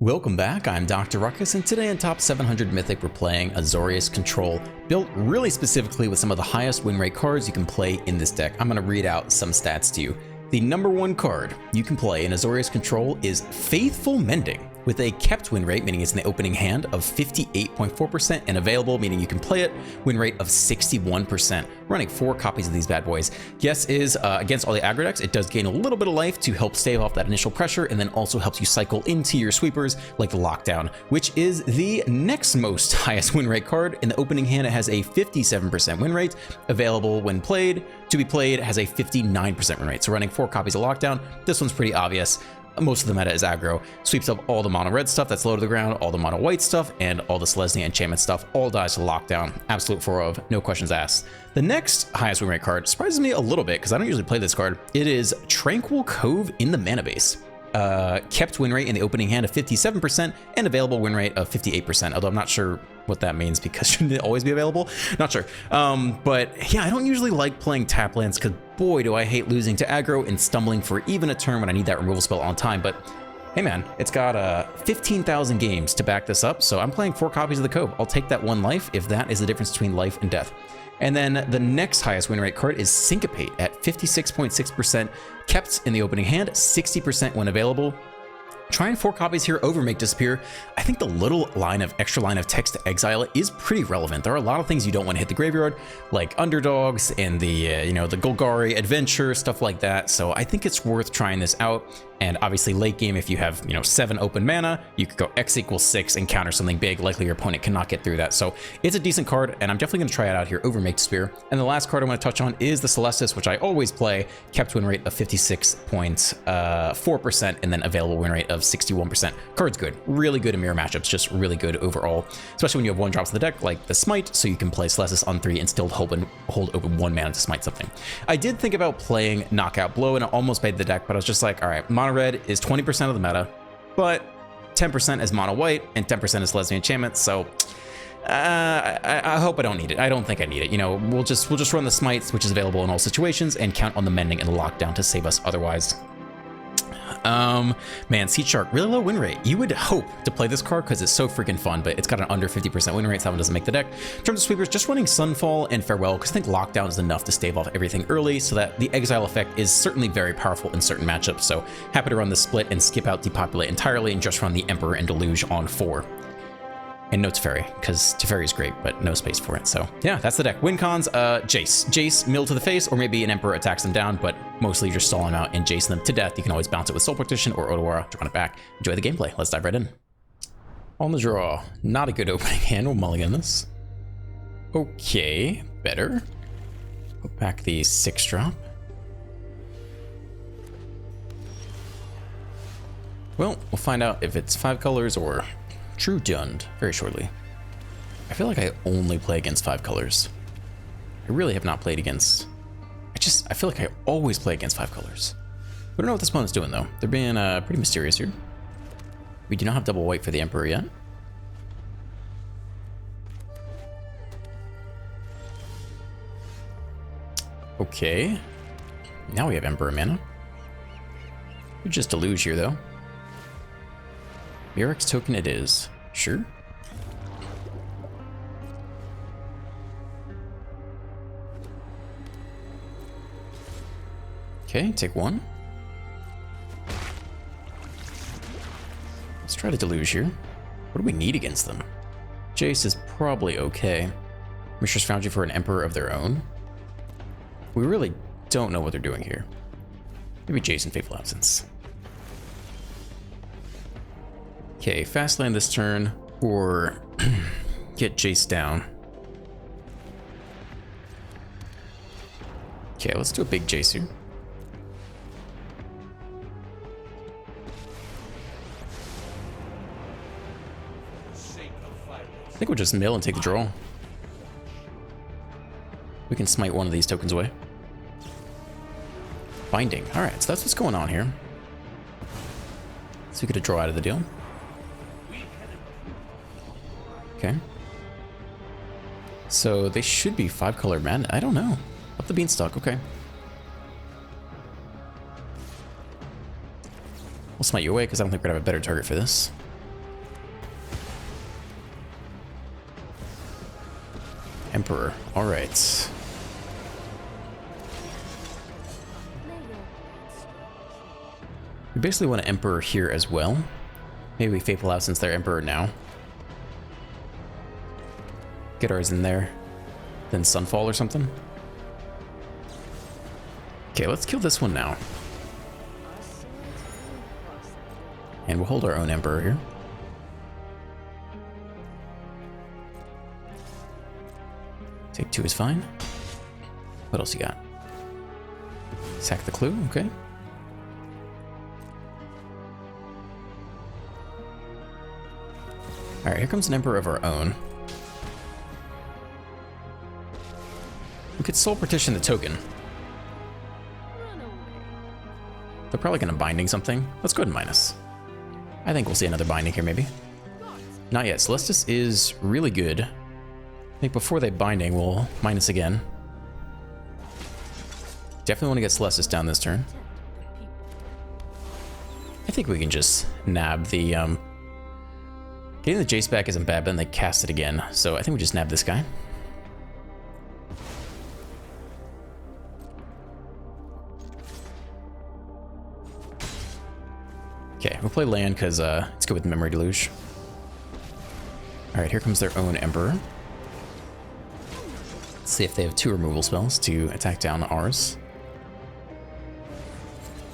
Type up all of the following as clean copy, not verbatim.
Welcome back, I'm Dr. Ruckus, and today in Top 700 Mythic we're playing Azorius Control, built really specifically with some of the highest win rate cards you can play in this deck. I'm going to read out some stats to you. The number one card you can play in Azorius Control is Faithful Mending, with a kept win rate, meaning it's in the opening hand, of 58.4%, and available, meaning you can play it, win rate of 61%. Running 4 copies of these bad boys. Guess is, against all the aggro decks, it does gain a little bit of life to help stave off that initial pressure, and then also helps you cycle into your sweepers, like the Lockdown, which is the next most highest win rate card. In the opening hand, it has a 57% win rate. Available when played, to be played, it has a 59% win rate. So running 4 copies of Lockdown, this one's pretty obvious. Most of the meta is aggro, sweeps up all the mono red stuff that's low to the ground, all the mono white stuff, and all the Selesnya enchantment stuff, all dies to Lockdown. Absolute 4 of, no questions asked. The next highest win rate card surprises me a little bit because I don't usually play this card. It is Tranquil Cove in the mana base. Kept win rate in the opening hand of 57% and available win rate of 58%, although I'm not sure what that means because shouldn't it always be available? Not sure. But yeah, I don't usually like playing tap lands because boy, do I hate losing to aggro and stumbling for even a turn when I need that removal spell on time. But hey man, it's got 15,000 games to back this up, so I'm playing 4 copies of the Cove. I'll take that 1 life if that is the difference between life and death. And then the next highest win rate card is Syncopate at 56.6%, kept in the opening hand, 60% when available. Trying 4 copies here over Make Disappear. I think the little extra line of text to exile it is pretty relevant. There are a lot of things you don't want to hit the graveyard, like Underdogs and the the Golgari Adventure, stuff like that. So I think it's worth trying this out. And obviously late game, if you have 7 open mana, you could go X equals 6 and counter something big. Likely your opponent cannot get through that. So it's a decent card, and I'm definitely going to try it out here over Make Disappear. And the last card I want to touch on is the Celestis, which I always play. Kept win rate of 56.4%, and then available win rate of 61%. Card's good, really good in mirror matchups, just really good overall, especially when you have 1-drops in the deck like the Smite, so you can play Celestis on 3 and still hold open 1 mana to smite something. I did think about playing Knockout Blow, and I almost made the deck, but I was just like, all right, mono red is 20% of the meta, but 10% is mono white and 10% is Selesnya enchantment, so I hope I don't need it. I don't think I need it. We'll just run the Smites, which is available in all situations, and count on the Mending and the Lockdown to save us otherwise. Man, Seed Shark, really low win rate. You would hope to play this card because it's so freaking fun, but it's got an under 50% win rate, so that one doesn't make the deck. In terms of sweepers, just running Sunfall and Farewell, because I think Lockdown is enough to stave off everything early, so that the exile effect is certainly very powerful in certain matchups. So happy to run the split and skip out Depopulate entirely and just run the Emperor and Deluge on 4. And no Teferi, because Teferi is great, but no space for it. So yeah, that's the deck. Win cons, Jace, mill to the face, or maybe an Emperor attacks them down, but mostly you're just stalling them out and Jace them to death. You can always bounce it with Soul Partition or Otawara, draw it back. Enjoy the gameplay. Let's dive right in. On the draw, not a good opening hand. We'll mulligan this. Okay, better. Put back the 6-drop. Well, we'll find out if it's 5 colors or True Dund very shortly. I feel like I only play against 5 colors. I really have not played against... I feel like I always play against 5 colors. We don't know what this opponent's doing though. They're being pretty mysterious here. We do not have double white for the Emperor yet. Okay. Now we have Emperor mana. We just deluge here though. Mirrex token it is. Sure. Okay, take 1. Let's try to deluge here. What do we need against them? Jace is probably okay. Mishra's Foundry for an Emperor of their own. We really don't know what they're doing here. Maybe Jace and Fateful Absence. Okay, fast land this turn or get Jace down. Okay, let's do a big Jace here. I think we'll just mill and take the draw. We can smite one of these tokens away. Binding. All right, so that's what's going on here. So we get a draw out of the deal. Okay. So they should be 5-color men. I don't know. Up the beanstalk. Okay. We'll smite you away because I don't think we're gonna have a better target for this. Emperor. All right. We basically want an Emperor here as well. Maybe we Fateful out since they're Emperor now. Get ours in there. Then Sunfall or something. Okay, let's kill this one now. And we'll hold our own Emperor here. Take 2 is fine. What else you got? Sack the clue, okay. Alright, here comes an Emperor of our own. We could Soul Partition the token. They're probably going to Binding something. Let's go ahead and minus. I think we'll see another Binding here, maybe. Not yet. Celestis is really good. I think before they Binding, we'll minus again. Definitely want to get Celestis down this turn. I think we can just nab the... Getting the Jace back isn't bad, but then they cast it again. So I think we just nab this guy. Okay, we'll play land because it's good with Memory Deluge. Alright, here comes their own Emperor. Let's see if they have 2 removal spells to attack down ours.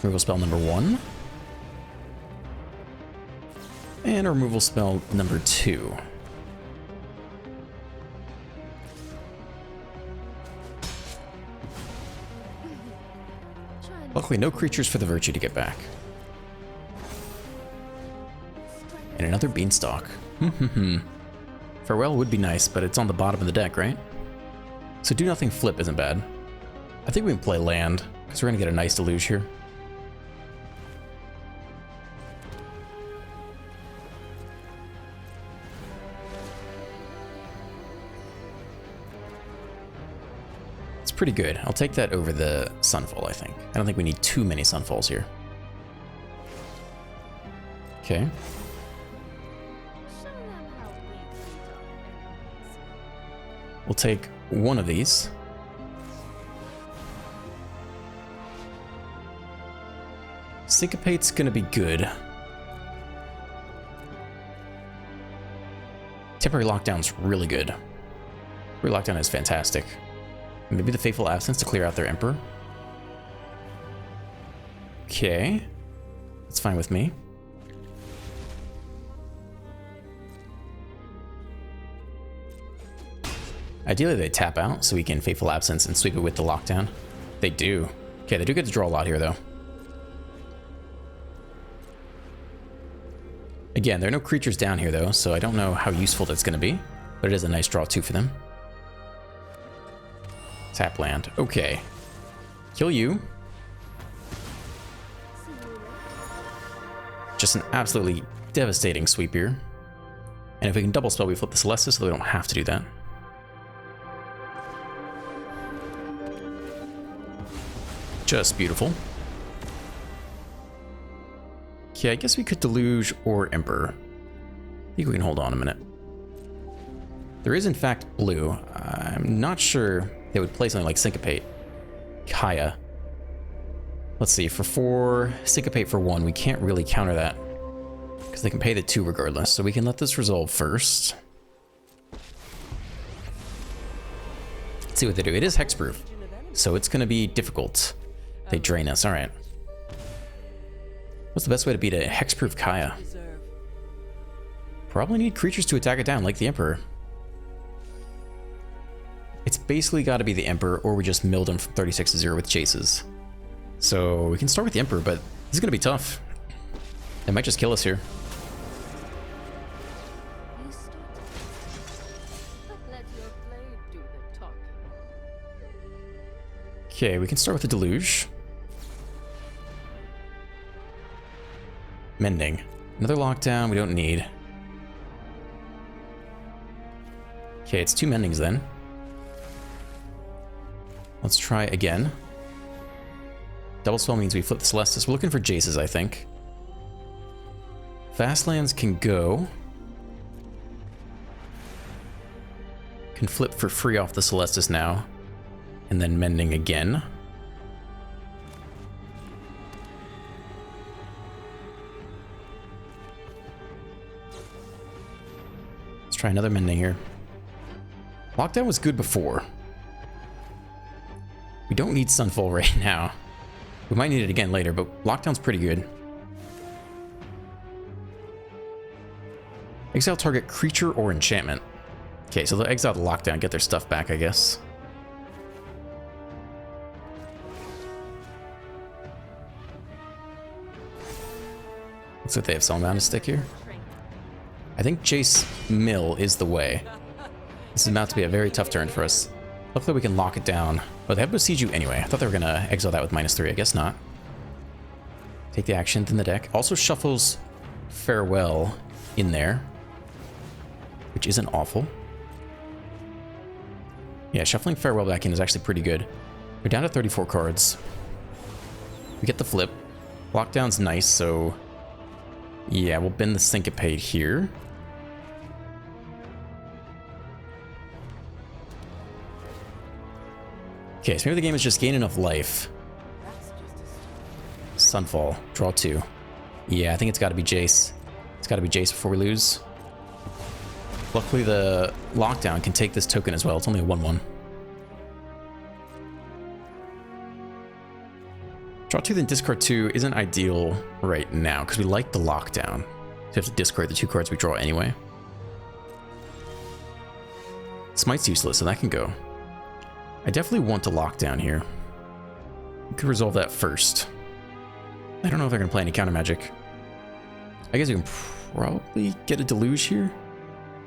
Removal spell number 1. And a removal spell number 2. Luckily, no creatures for the Virtue to get back. And another Beanstalk. Farewell would be nice, but it's on the bottom of the deck, right? So do nothing flip isn't bad. I think we can play land, because we're going to get a nice Deluge here. It's pretty good. I'll take that over the Sunfall, I think. I don't think we need too many Sunfalls here. Okay. We'll take one of these. Syncopate's gonna be good. Temporary Lockdown's really good. Temporary Lockdown is fantastic. Maybe the Fateful Absence to clear out their Emperor. Okay. That's fine with me. Ideally, they tap out so we can Fateful Absence and sweep it with the Lockdown. They do. Okay, they do get to draw a lot here, though. Again, there are no creatures down here, though, so I don't know how useful that's going to be. But it is a nice draw, too, for them. Tap land. Okay. Kill you. Just an absolutely devastating sweep here. And if we can double spell, we flip the Celestis so we don't have to do that. Just beautiful. Okay, I guess we could Deluge or Emperor. I think we can hold on a minute. There is, in fact, blue. I'm not sure they would play something like Syncopate. Kaya. Let's see, for 4, Syncopate for 1. We can't really counter that because they can pay the 2 regardless. So we can let this resolve first. Let's see what they do. It is hexproof, so it's going to be difficult. They drain us. All right. What's the best way to beat a hexproof Kaya? Probably need creatures to attack it down, like the Emperor. It's basically got to be the Emperor, or we just milled him from 36 to 0 with chases. So we can start with the Emperor, but this is going to be tough. They might just kill us here. Okay, we can start with the Deluge. Mending. Another Lockdown we don't need. Okay, it's 2 Mendings then. Let's try again. Double spell means we flip the Celestis. We're looking for Jaces, I think. Fastlands can go. Can flip for free off the Celestis now. And then Mending again. Let's try another Mending here. Lockdown was good before. We don't need Sunfall right now. We might need it again later, but Lockdown's pretty good. Exile target creature or enchantment. Okay, so they'll exile the Lockdown, get their stuff back, I guess. Looks like they have some amount of stick here. I think Jace Mill is the way. This is about to be a very tough turn for us. Luckily we can lock it down. But they have Besiege You anyway. I thought they were going to exile that with -3. I guess not. Take the action in the deck. Also shuffles Farewell in there, which isn't awful. Yeah, shuffling Farewell back in is actually pretty good. We're down to 34 cards. We get the flip. Lockdown's nice, so... yeah, we'll bend the Syncopate here. Okay, so maybe the game is just gain enough life. Sunfall, draw 2. Yeah, I think it's got to be Jace. It's got to be Jace before we lose. Luckily, the Lockdown can take this token as well. It's only a 1/1. Draw 2, then discard 2 isn't ideal right now because we like the Lockdown. So we have to discard the 2 cards we draw anyway. Smite's useless, so that can go. I definitely want to Lockdown here. We could resolve that first. I don't know if they're going to play any counter magic. I guess we can probably get a Deluge here.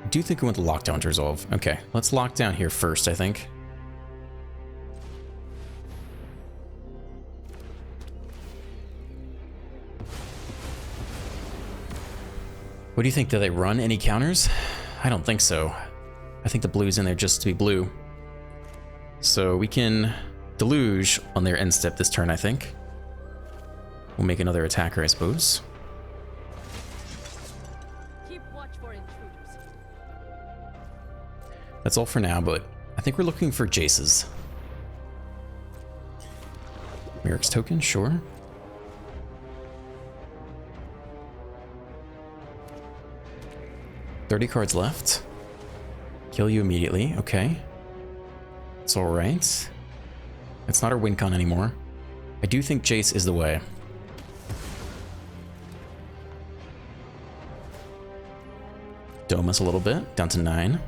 I do think we want the Lockdown to resolve. Okay, let's lock down here first, I think. What do you think? Do they run any counters? I don't think so. I think the blue's in there just to be blue. So we can Deluge on their end step this turn, I think. We'll make another attacker, I suppose. Keep watch for intruders. That's all for now, but I think we're looking for Jace's. Myric's token, sure. $30 cards left. Kill you immediately, okay. It's alright. It's not our win con anymore. I do think Jace is the way. Dome us a little bit, down to 9.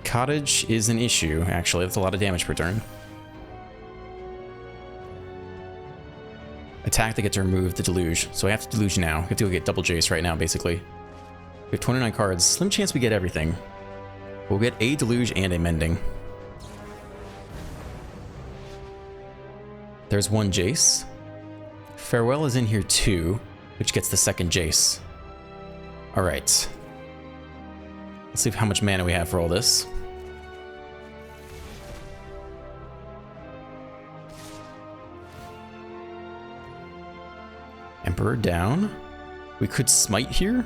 Cottage is an issue, actually. That's a lot of damage per turn. Attack that gets removed, the Deluge. So I have to Deluge now. I have to go get double Jace right now, basically. We have 29 cards. Slim chance we get everything. We'll get a Deluge and a Mending. There's one Jace. Farewell is in here too, which gets the second Jace. Alright. Let's see how much mana we have for all this. Emperor down. We could smite here.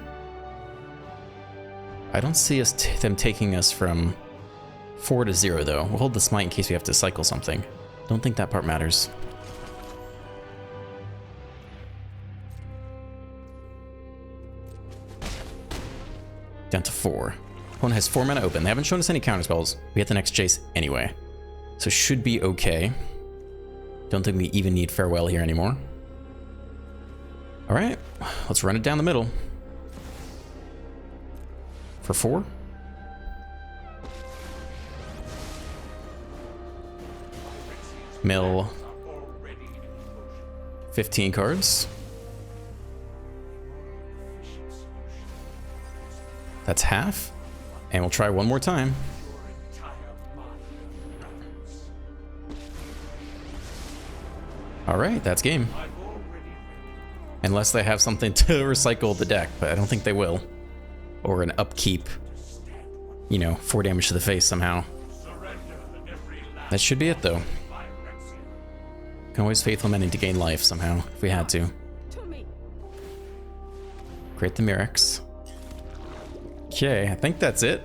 I don't see us them taking us from 4 to 0 though. We'll hold the smite in case we have to cycle something. Don't think that part matters. Down to 4. Opponent has 4 mana open. They haven't shown us any counter spells. We get the next Jace anyway. So should be okay. Don't think we even need Farewell here anymore. Alright, let's run it down the middle. For 4. Mill. 15 cards. That's half. And we'll try one more time. Alright, that's game. Unless they have something to recycle the deck, but I don't think they will. Or an upkeep. You know, 4 damage to the face somehow. That should be it though. Can always Faithful Mending to gain life somehow, if we had to. Create the Myrics. Okay, I think that's it.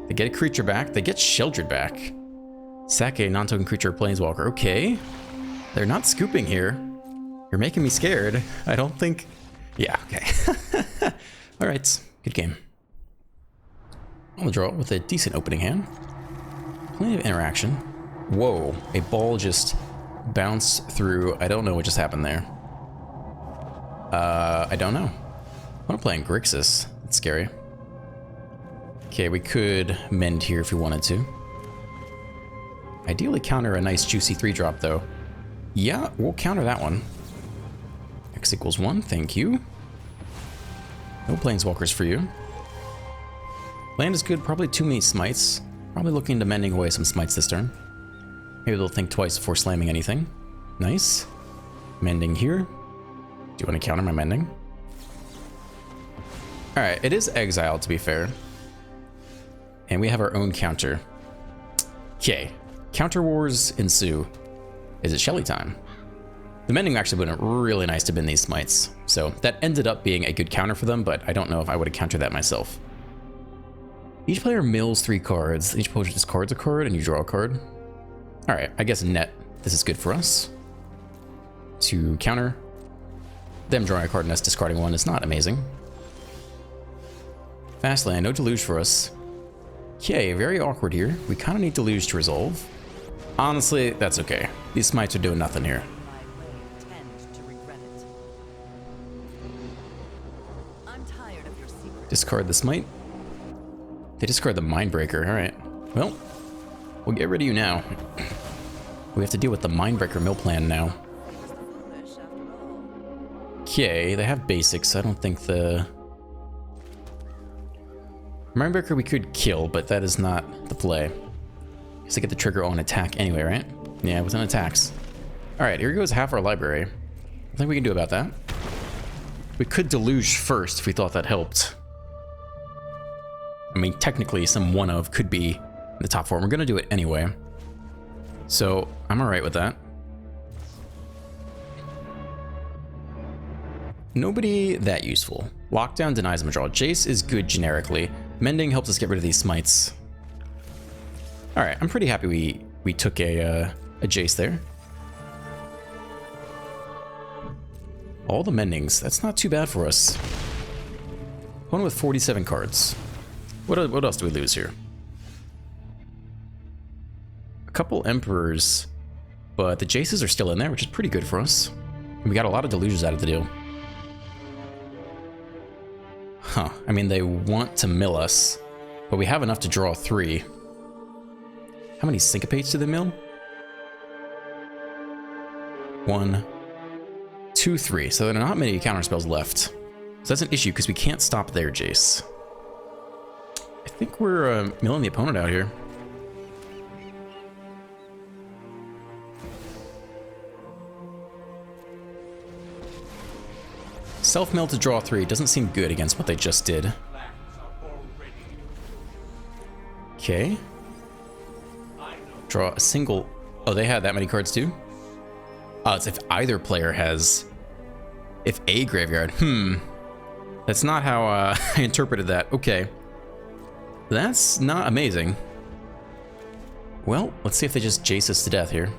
They get a creature back. They get Sheldred back. Sack a non-token creature or planeswalker. Okay. They're not scooping here. You're making me scared. I don't think... Yeah, okay. Alright, good game. I'll draw with a decent opening hand. Plenty of interaction. Whoa, a ball just bounced through. I don't know what just happened there. I don't know. I want to play in Grixis. That's scary. Okay, we could mend here if we wanted to. Ideally counter a nice juicy 3-drop though. Yeah, we'll counter that one. X equals 1, thank you. No planeswalkers for you. Land is good, probably too many smites. Probably looking into mending away some smites this turn. Maybe they'll think twice before slamming anything. Nice. Mending here. Do you want to counter my mending? Alright, it is exiled to be fair. And we have our own counter. Okay. Counter wars ensue. Is it Shelly time? The mending actually would have been really nice to bin these smites. So that ended up being a good counter for them, but I don't know if I would have countered that myself. Each player mills 3 cards. Each opponent discards a card and you draw a card. Alright, I guess net, this is good for us. To counter. Them drawing a card and us discarding one is not amazing. Fast land, no deluge for us. Okay, very awkward here. We kind of need deluge to resolve. Honestly, that's okay. These smites are doing nothing here. Discard the smite. They discard the Mindbreaker. Alright. Well, we'll get rid of you now. We have to deal with the Mindbreaker mill plan now. Okay, they have basics. I don't think the... Mindbreaker we could kill, but that is not the play. Because they get the trigger on attack anyway, right? Yeah, with an attacks. Alright, here goes half our library. I think we can do about that. We could deluge first if we thought that helped. I mean, technically, some one of could be in the top 4. We're going to do it anyway. So, I'm alright with that. Nobody that useful. Lockdown denies them a draw. Jace is good generically. Mending helps us get rid of these smites. Alright, I'm pretty happy we took a Jace there. All the mendings. That's not too bad for us. One with 47 cards. What else do we lose here? A couple Emperors, but the Jaces are still in there, which is pretty good for us. And we got a lot of delusions out of the deal. Huh. I mean, they want to mill us, but we have enough to draw 3. How many syncopates do they mill? 1, 2, 3. So there are not many counterspells left. So that's an issue because we can't stop their Jace. I think we're milling the opponent out here. Self-mill to draw 3 doesn't seem good against what they just did. Okay. Draw a single... Oh, they had that many cards too? Oh, it's if either player has... If a graveyard. That's not how I interpreted that. Okay. That's not amazing. Well, let's see if they just Jace us to death here.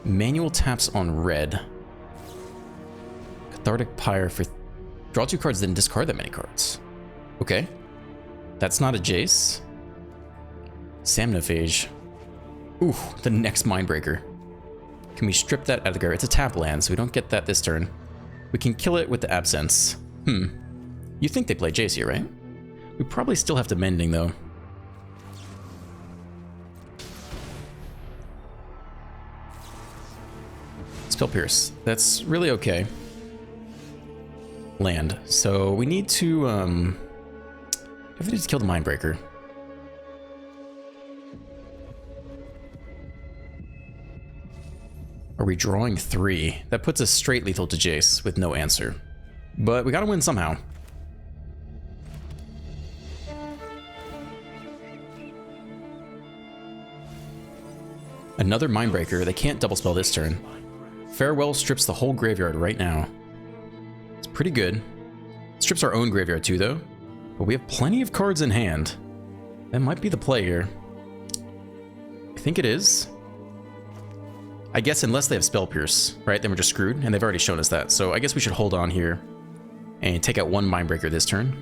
Manual taps on red. Cathartic Pyre for... Draw 2 cards, then discard that many cards. Okay. That's not a Jace. Samnophage. Ooh, the next Mindbreaker. Can we strip that out of the graveyard? It's a tap land, so we don't get that this turn. We can kill it with the Absence. You think they play Jace here, right? We probably still have to mending, though. Spell Pierce. That's really okay. Land. So we need to, we need to kill the Mindbreaker. Are we drawing 3? That puts us straight lethal to Jace with no answer. But we gotta win somehow. Another Mindbreaker. They can't double spell this turn. Farewell strips the whole graveyard right now. It's pretty good. Strips our own graveyard too, though. But we have plenty of cards in hand. That might be the play here. I think it is. I guess unless they have Spell Pierce, right? Then we're just screwed, and they've already shown us that. So I guess we should hold on here and take out one Mindbreaker this turn.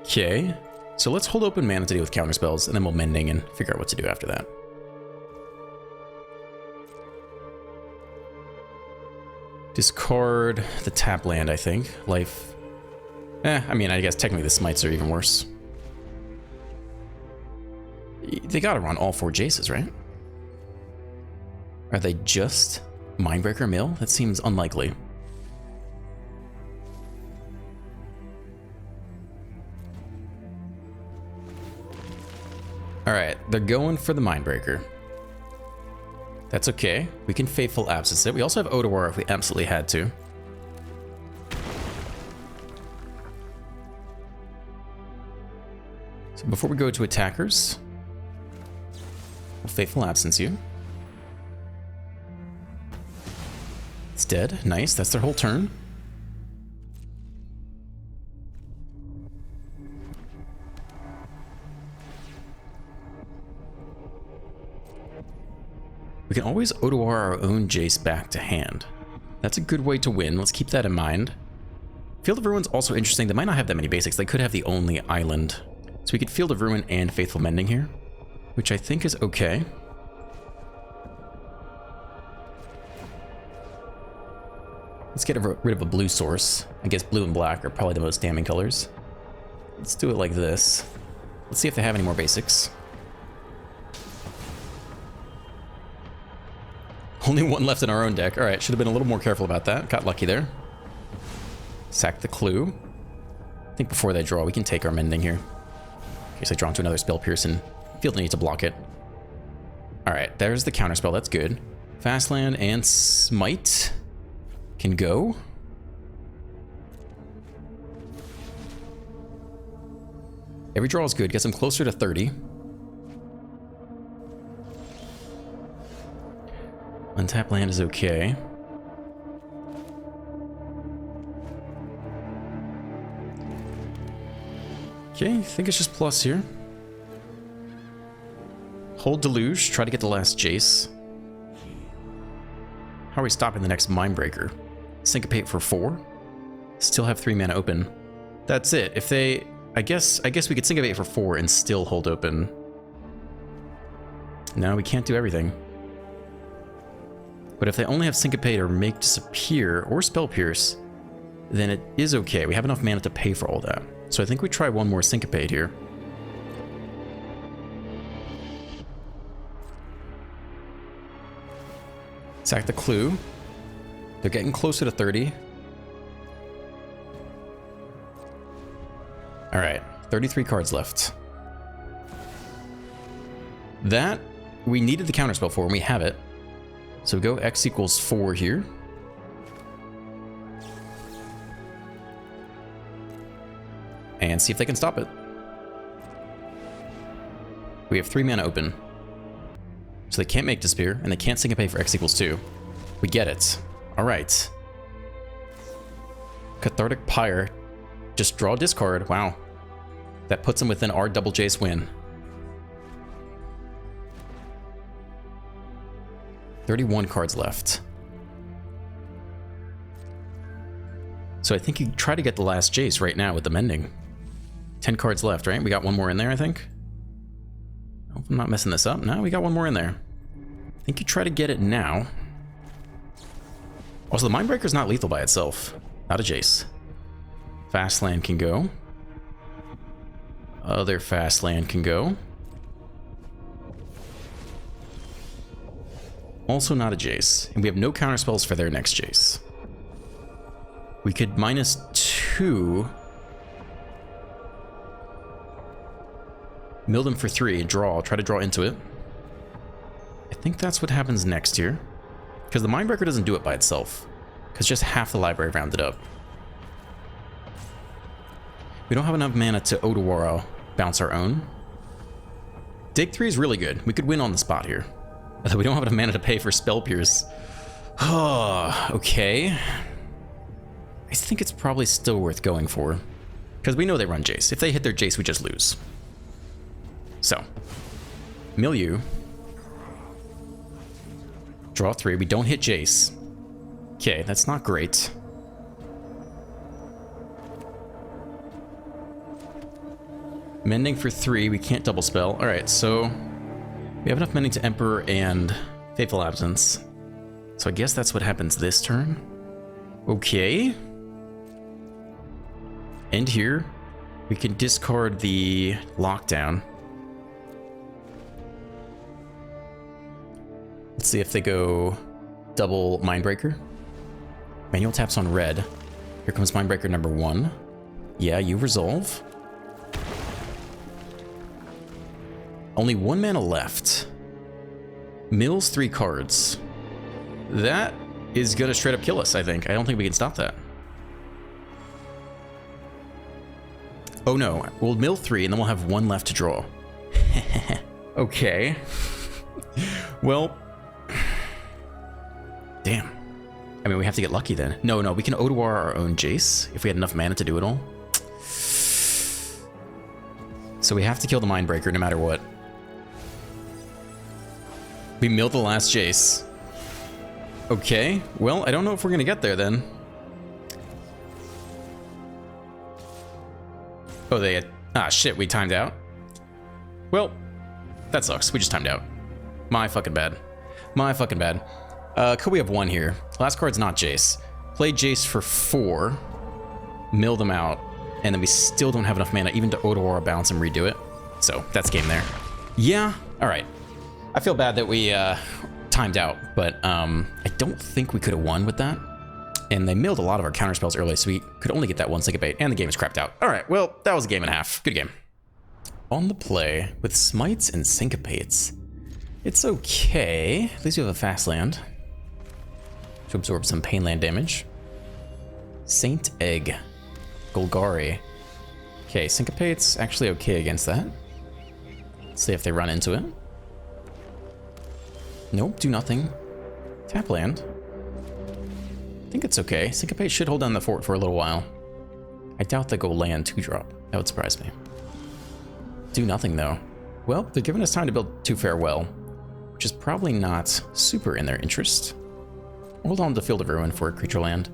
Okay, so let's hold open mana to deal with counterspells, and then we'll Mending and figure out what to do after that. Discard the tap land, I think. Life. I mean, I guess technically the Smites are even worse. They gotta run all 4 Jaces, right? Are they just Mindbreaker Mill? That seems unlikely. Alright, they're going for the Mindbreaker. That's okay. We can Faithful Absence it. We also have Otawara if we absolutely had to. So before we go to attackers, we'll Faithful Absence you. It's dead. Nice. That's their whole turn. We can always Otawara our own Jace back to hand. That's a good way to win. Let's keep that in mind. Field of Ruin's also interesting. They might not have that many basics. They could have the only island. So we could Field of Ruin and Faithful Mending here, which I think is okay. Let's get rid of a blue source. I guess blue and black are probably the most damning colors. Let's do it like this. Let's see if they have any more basics. Only one left in our own deck. All right, should have been a little more careful about that. Got lucky there. Sack the clue. I think before they draw, we can take our Mending here. In case they draw into another Spell Pierce and Field need to block it. All right, there's the counterspell. That's good. Fastland and Smite can go. Every draw is good. Gets them closer to 30. Untap land is okay. Okay, I think it's just plus here. Hold Deluge, try to get the last Jace. How are we stopping the next Mindbreaker? Syncopate for 4. Still have 3 mana open. That's it. If they... I guess we could Syncopate for 4 and still hold open. No, we can't do everything. But if they only have Syncopate or Make Disappear or Spell Pierce, then it is okay. We have enough mana to pay for all that. So I think we try one more Syncopate here. Sack the clue. They're getting closer to 30. All right, 33 cards left. That we needed the counterspell for, and we have it. So go X equals 4 here. And see if they can stop it. We have 3 mana open. So they can't make Disappear, and they can't Syncopate for X equals 2. We get it. Alright. Cathartic Pyre. Just draw discard. Wow. That puts them within our double Jace win. 31 cards left. So I think you try to get the last Jace right now with the Mending. 10 cards left, right? We got one more in there, I think. I hope I'm not messing this up. No, we got one more in there. I think you try to get it now. Also, the Mindbreaker's not lethal by itself. Not a Jace. Fastland can go. Other Fastland can go. Also not a Jace. And we have no counterspells for their next Jace. We could -2. Mill them for 3 and draw. Try to draw into it. I think that's what happens next here. Because the Mindbreaker doesn't do it by itself. Because just half the library rounded up. We don't have enough mana to Otawara bounce our own. Dig 3 is really good. We could win on the spot here. Although we don't have enough mana to pay for Spell Pierce. Okay. I think it's probably still worth going for. Because we know they run Jace. If they hit their Jace, we just lose. So. Mill you. Draw 3. We don't hit Jace. Okay, that's not great. Mending for 3. We can't double spell. Alright, so we have enough mending to Emperor and Fateful Absence. So I guess that's what happens this turn. Okay. And here, we can discard the Lockdown. Let's see if they go double Mindbreaker. Manual taps on red. Here comes Mindbreaker number 1. Yeah, you resolve. Only 1 mana left. Mills 3 cards. That is gonna straight up kill us, I think. I don't think we can stop that. Oh no, we'll mill 3 and then we'll have 1 left to draw. Okay. Well, damn. I mean, we have to get lucky then. No, we can Odoar our own Jace if we had enough mana to do it all. So we have to kill the Mindbreaker no matter what. We mill the last Jace. Okay, well, I don't know if we're gonna get there then. Oh, they had... Ah, shit, we timed out. Well, that sucks. We just timed out. My fucking bad. My fucking bad. Could we have 1 here? Last card's not Jace. Play Jace for 4. Mill them out. And then we still don't have enough mana even to Odoar bounce and redo it. So, that's game there. Yeah, alright. I feel bad that we timed out, but I don't think we could have won with that. And they milled a lot of our counterspells early, so we could only get that 1 Syncopate, and the game is crapped out. Alright, well, that was a game and a half. Good game. On the play, with Smites and Syncopates. It's okay. At least we have a fast land to absorb some pain land damage. Saint Egg. Golgari. Okay, Syncopate's actually okay against that. Let's see if they run into it. Nope, do nothing. Tap land. I think it's okay. Syncopate should hold down the fort for a little while. I doubt they go land 2-drop. That would surprise me. Do nothing though. Well, they're giving us time to build 2 Farewell, which is probably not super in their interest. Hold on to Field of Ruin for a creature land.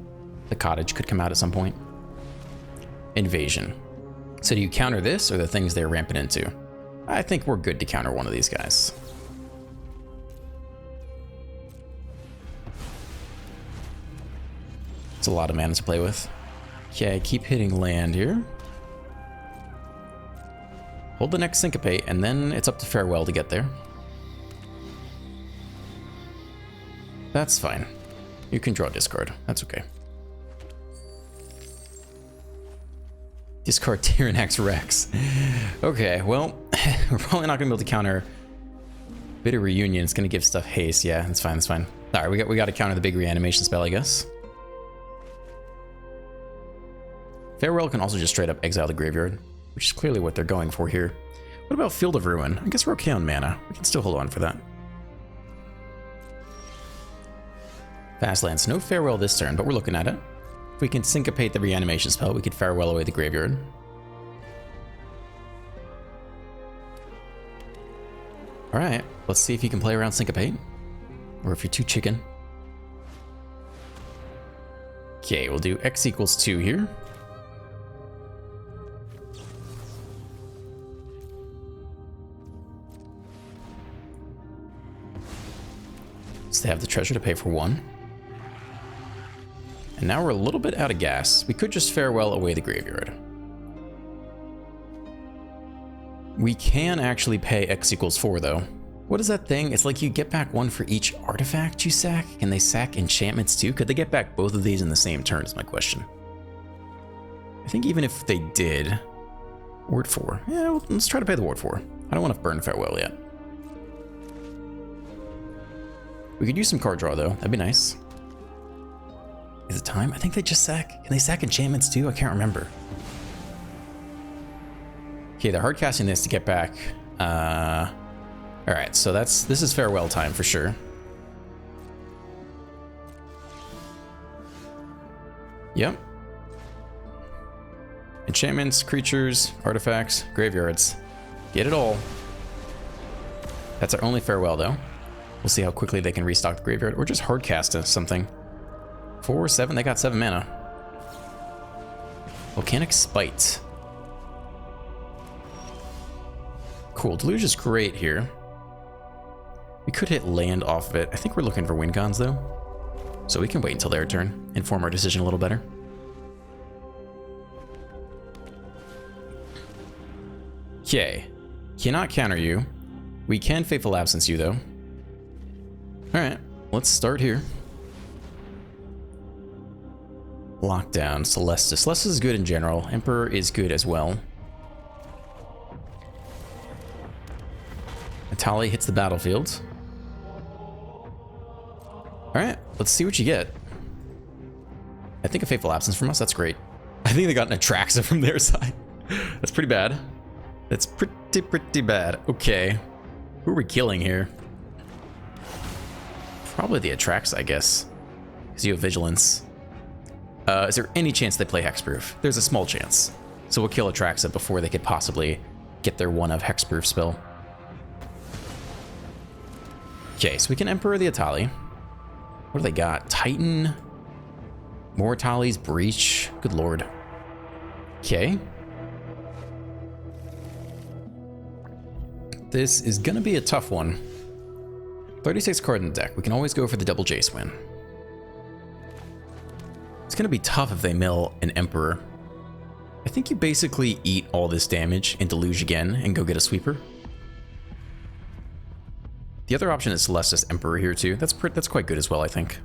The cottage could come out at some point. Invasion. So do you counter this or the things they're ramping into? I think we're good to counter one of these guys. It's a lot of mana to play with. Okay, keep hitting land here. Hold the next Syncopate, and then it's up to Farewell to get there. That's fine. You can draw discard. That's okay. Discard Tyrannax Rex. Okay, well, we're probably not gonna be able to counter Bitter Reunion. It's gonna give stuff haste. Yeah, that's fine. That's fine. All right, we got to counter the big reanimation spell, I guess. Farewell can also just straight up exile the graveyard, which is clearly what they're going for here. What about Field of Ruin? I guess we're okay on mana. We can still hold on for that. Fast lands. No Farewell this turn, but we're looking at it. If we can Syncopate the reanimation spell, we could Farewell away the graveyard. Alright, let's see if you can play around Syncopate. Or if you're too chicken. Okay, we'll do X equals 2 here. So they have the treasure to pay for 1. And now we're a little bit out of gas. We could just Farewell away the graveyard. We can actually pay X equals 4 though. What is that thing? It's like you get back 1 for each artifact you sack. Can they sack enchantments too? Could they get back both of these in the same turn is my question. I think even if they did, Ward 4. Yeah, well, let's try to pay the Ward 4. I don't want to burn Farewell yet. We could use some card draw though. That'd be nice. Is it time? I think they just sack. Can they sack enchantments too? I can't remember. Okay, they're hard casting this to get back. All right, so this is Farewell time for sure. Yep. Enchantments, creatures, artifacts, graveyards. Get it all. That's our only farewell, though. We'll see how quickly they can restock the graveyard, or just hardcast something. 4, 7, they got 7 mana. Volcanic Spite. Cool, Deluge is great here. We could hit land off of it. I think we're looking for win cons, though. So we can wait until their turn, inform our decision a little better. Okay. Cannot counter you. We can Fateful Absence you, though. Alright, let's start here. Lockdown, Celestis. Celestis is good in general. Emperor is good as well. Atali hits the battlefield. Alright, let's see what you get. I think a Fateful Absence from us, that's great. I think they got an Atraxa from their side. That's pretty bad. That's pretty bad. Okay. Who are we killing here? Probably the Atraxa, I guess. Because you have Vigilance. Is there any chance they play Hexproof? There's a small chance. So we'll kill Atraxa before they could possibly get their one of Hexproof spell. Okay, so we can Emperor the Atali. What do they got? Titan? More Atalis? Breach? Good lord. Okay. This is gonna be a tough one. 36 card in the deck. We can always go for the double Jace win. It's gonna be tough if they mill an Emperor. I think you basically eat all this damage and Deluge again and go get a sweeper. The other option is Celestis Emperor here too. That's quite good as well, I think.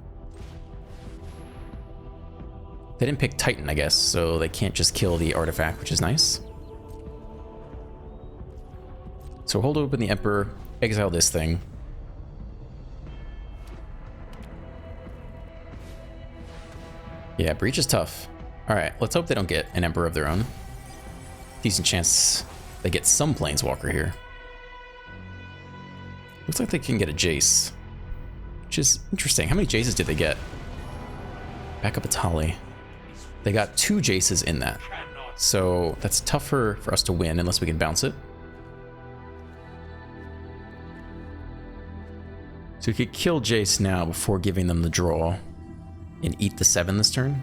They didn't pick Titan, I guess, so they can't just kill the artifact, which is nice. So hold open the Emperor, exile this thing. Yeah, Breach is tough. Alright, let's hope they don't get an Emperor of their own. Decent chance they get some Planeswalker here. Looks like they can get a Jace, which is interesting. How many Jaces did they get? Back up Atali. They got 2 Jaces in that. So that's tougher for us to win unless we can bounce it. So we could kill Jace now before giving them the draw and eat the 7 this turn.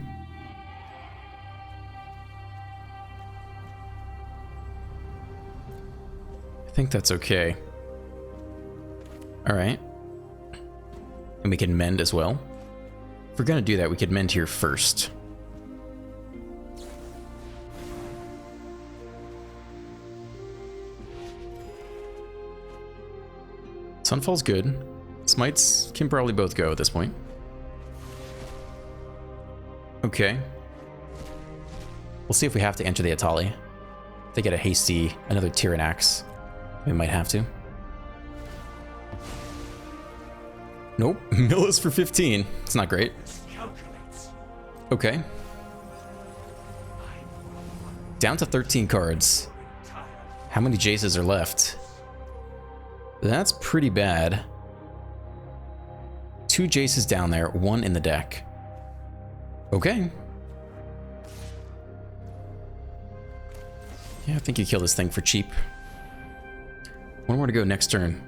I think that's okay. All right. And we can mend as well. If we're gonna do that, we could mend here first. Sunfall's good. Smites can probably both go at this point. Okay. We'll see if we have to enter the Atali. If they get a hasty, another Tyranax, we might have to. Nope. Mill is for 15. It's not great. Okay. Down to 13 cards. How many Jaces are left? That's pretty bad. 2 Jaces down there, 1 in the deck. Okay. Yeah, I think you kill this thing for cheap. 1 more to go next turn.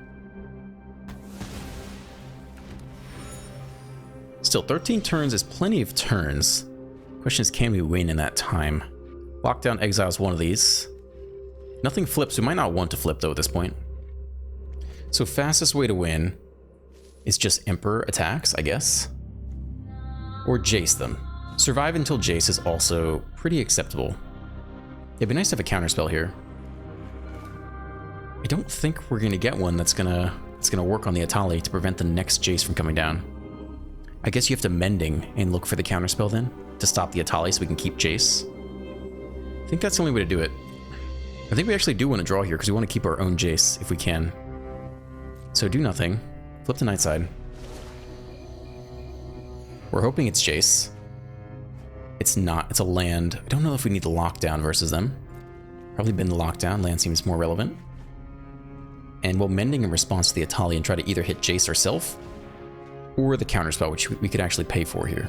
Still, 13 turns is plenty of turns. Question is, can we win in that time? Lockdown exiles one of these. Nothing flips. We might not want to flip, though, at this point. So fastest way to win is just Emperor attacks, I guess. Or Jace them. Survive until Jace is also pretty acceptable. It'd be nice to have a counterspell here. I don't think we're gonna get one that's gonna work on the Atali to prevent the next Jace from coming down. I guess you have to Mending and look for the counterspell then to stop the Atali so we can keep Jace. I think that's the only way to do it. I think we actually do want to draw here because we want to keep our own Jace if we can. So do nothing. Flip to Nightside. We're hoping it's Jace. It's not. It's a land. I don't know if we need the lockdown versus them. Probably been the lockdown. Land seems more relevant. And we'll Mending in response to the Atali and try to either hit Jace ourselves or the counterspell, which we could actually pay for here.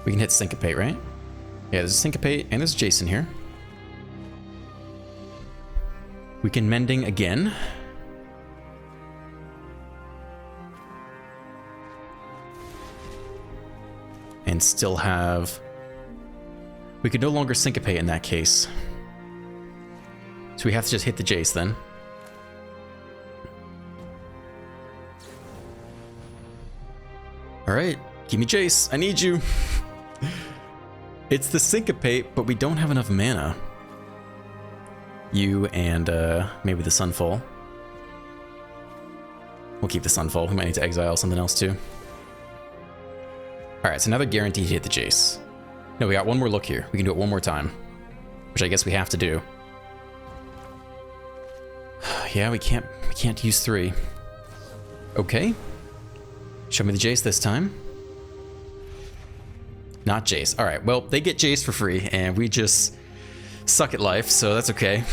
We can hit Syncopate, right? Yeah, there's a Syncopate and there's Jason here. We can Mending again. And still have... We could no longer Syncopate in that case. So we have to just hit the Jace then. Alright, give me Jace. I need you. It's the Syncopate, but we don't have enough mana. You and maybe the Sunfall. We'll keep the Sunfall. We might need to exile something else too. Alright, so now they're guaranteed to hit the Jace. No, we got one more look here. We can do it one more time. Which I guess we have to do. Yeah, we can't use 3. Okay. Show me the Jace this time. Not Jace. Alright, well, they get Jace for free, and we just suck at life, so that's okay.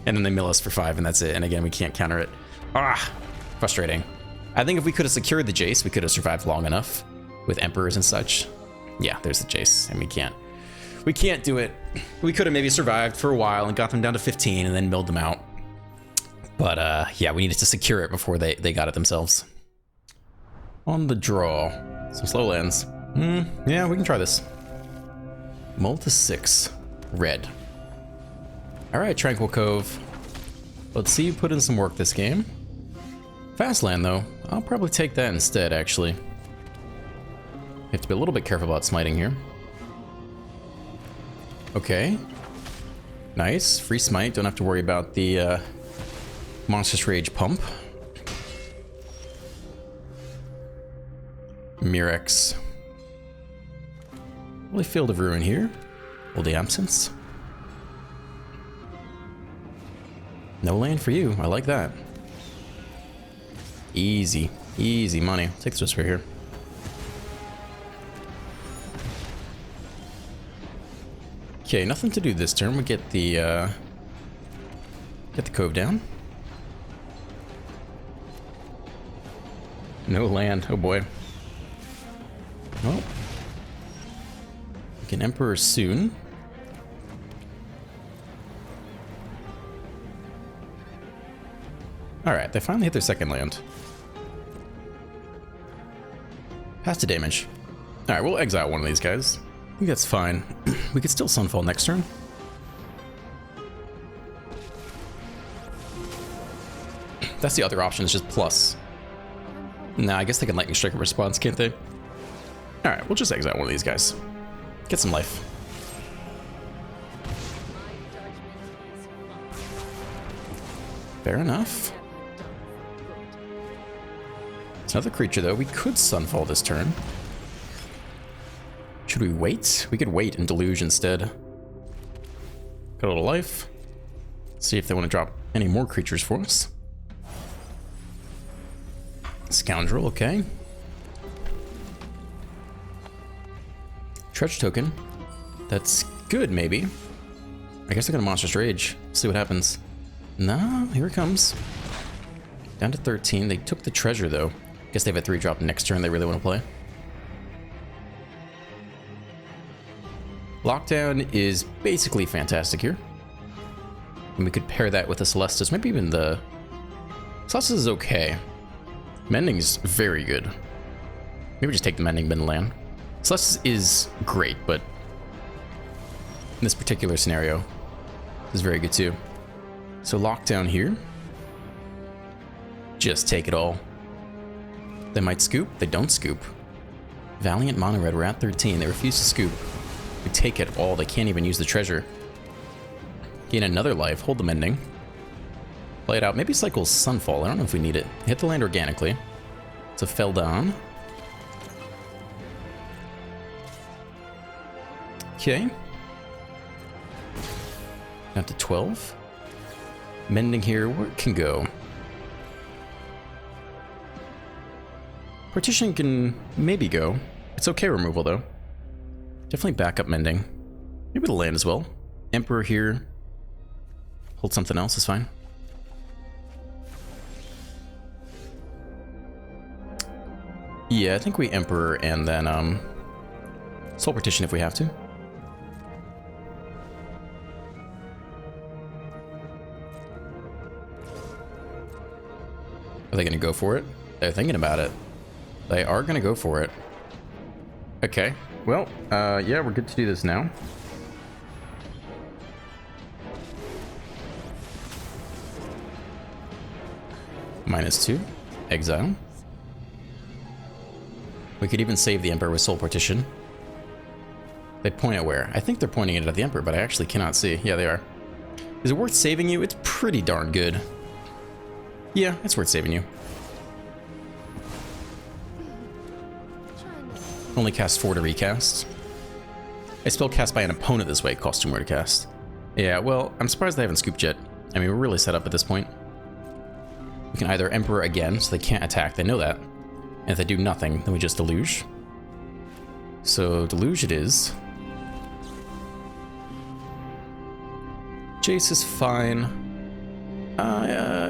And then they mill us for 5, and that's it. And again, we can't counter it. Ah! Frustrating. I think if we could have secured the Jace, we could have survived long enough with Emperors and such. Yeah, there's the Jace, and we can't do it. We could have maybe survived for a while and got them down to 15 and then milled them out. But yeah, we needed to secure it before they got it themselves. On the draw, some slow lands. Yeah, we can try this. Mull to 6, red. All right, Tranquil Cove. Let's see you put in some work this game. Fast land though, I'll probably take that instead actually. You have to be a little bit careful about smiting here. Okay. Nice, free smite, don't have to worry about the Monstrous Rage pump. Mirex. Holy Field of Ruin here. Holy Absence. No land for you. I like that. Easy. Easy money. Take this right here. Okay, nothing to do this turn. We get the cove down. No land. Oh boy. Well, we can Emperor soon. Alright, they finally hit their second land. Pass to damage. Alright, we'll exile one of these guys. I think that's fine. We could still Sunfall next turn. That's the other option, is just plus. Nah, I guess they can Lightning Strike a response, can't they? Alright, we'll just exile one of these guys. Get some life. Fair enough. It's another creature, though. We could Sunfall this turn. Should we wait? We could wait and Deluge instead. Got a little life. See if they want to drop any more creatures for us. Scoundrel, okay. Treasure token. That's good, maybe. I guess they're gonna Monstrous Rage. See what happens. No, here it comes. Down to 13. They took the treasure, though. Guess they have a 3-drop next turn they really want to play. Lockdown is basically fantastic here. And we could pair that with a Celestus. Maybe even the... Celestus is okay. Mending's very good. Maybe just take the Mending bin land. Celestus is great, but in this particular scenario, is very good too. So Lockdown here. Just take it all. They might scoop, they don't scoop. Valiant Mono Red, we're at 13. They refuse to scoop. We take it all, they can't even use the treasure. Gain another life, hold the Mending. Play it out, maybe cycle Sunfall, I don't know if we need it. Hit the land organically. It's a Feldon. Okay. Down to 12. Mending here, where it can go? Partition can maybe go. It's okay removal though. Definitely backup Mending. Maybe the land as well. Emperor here. Hold something else is fine. Yeah, I think we Emperor and then Soul Partition if we have to. Are they gonna go for it? They're thinking about it. They are gonna go for it. Okay, well, yeah, we're good to do this now. -2, exile. We could even save the Emperor with Soul Partition. They point at where? I think they're pointing it at the Emperor, but I actually cannot see. Yeah, they are. Is it worth saving you? It's pretty darn good. Yeah, it's worth saving you. Only cast 4 to recast. A spell cast by an opponent this way costs 2 more to cast. Yeah, well, I'm surprised they haven't scooped yet. I mean, we're really set up at this point. We can either Emperor again, so they can't attack, they know that. And if they do nothing, then we just Deluge. So, Deluge it is. Jace is fine.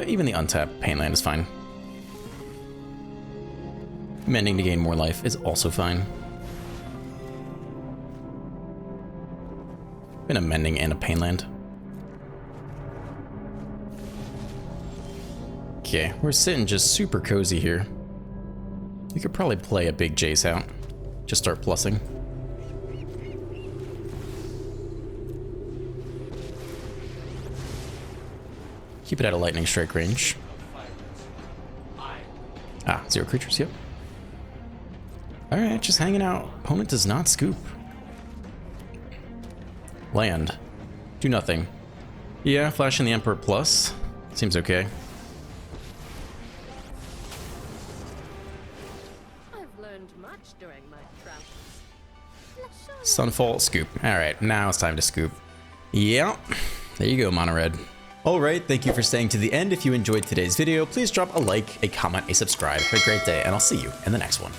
Even the untapped Painland is fine. Mending to gain more life is also fine. Been a Mending and a Painland. Okay, we're sitting just super cozy here. We could probably play a big Jace out. Just start plussing. Keep it at a lightning strike range. Ah, 0 creatures, yep. Alright, just hanging out. Opponent does not scoop. Land. Do nothing. Yeah, flashing the Emperor plus. Seems okay. I've learned much during my travels. Sunfall, scoop. Alright, now it's time to scoop. Yep. There you go, Mono Red. Alright, thank you for staying to the end. If you enjoyed today's video, please drop a like, a comment, a subscribe. Have a great day, and I'll see you in the next one.